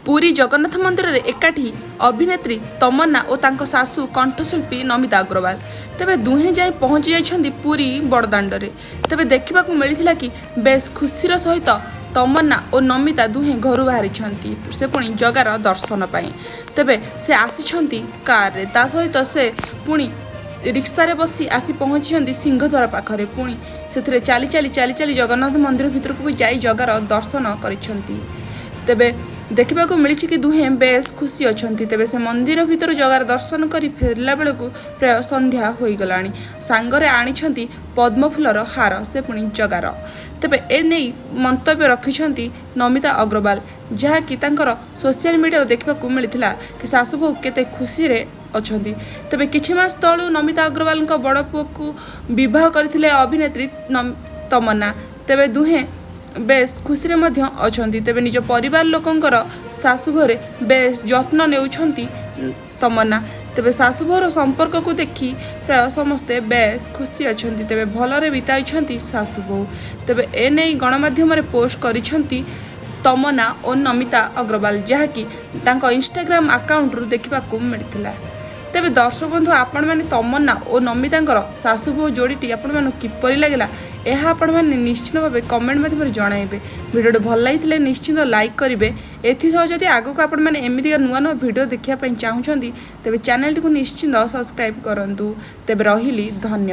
पुरी जगन्नाथ मंदिर में एकाठी अभिनेत्री तमन्ना और तांको सासू कंठशिल्पी नमिता अग्रवाल तेबे दुहे जाई पहुंची जाइछन्ती पुरी बड़दाण्ड रे। तेबे देखा मिलता कि बेस खुशीर सहित तमन्ना और नमिता दुहे घर बाहरी से पुणी जगार दर्शन पाई। तेबे से आसी कार रे ता सहित से पुणी रिक्सा रे बसी आसी पहुंची सिंहद्वार पाखरे पुणी से चली चली चली चली जगन्नाथ मंदिर भितर को जाई जगार दर्शन करिसेंती। तेबे देखा मिली कि दुहे बेस खुशी अच्छा। तेबे से मंदिर भितर जगार दर्शन कर फेरला बेलू प्राय संध्या हो गला। सांगरे आनी पद्म फूलर हार से पुणी जगार। तेबे एने मंतव्य रखिंट नमिता अग्रवाल जहाँकि सोशल मीडिया देखा मिलता कि सासू बहु केते खुशी रे अच्छी। तेबे किछि मास तलू नमिता अग्रवाल बड़ पुओ को विवाह करथिले अभिनेत्री तमन्ना। तेबे दुहे बेस खुशी रे मध्य अछंती। तेबे निज परिवार लोकंकर सासू घरे बेस जत्न नेउछंती तमन्ना। तेबे सासू भर संपर्क को देखी प्राय समस्ते बेस खुशी अछंती। तेबे भलरे बिताइछंती सासू बहु। तेबे एने गणमाध्यम रे पोस्ट करिछंती तमन्ना और नमिता अग्रवाल जहाँकि तांको इंस्टाग्राम अकाउंट रु देखा मिलता। तेबे दर्शक बंधु आपण मैंने तमन्ना और नमिता सासू बहु जोड़ीटी आपण मानू किपरि लागला यह आपण मैंने निश्चित भाव कमेंट माध्यम जनइबे। भिडियो भल लगी निश्चित लाइक करेंगे। एथिसह जदि आगक आपण मैंने एमती नुआ नुआ भिडियो देखा चाहूँगी तेबे चैनल टी निश्चित सब्सक्राइब करूँ। तेबे रहिली धन्यवाद।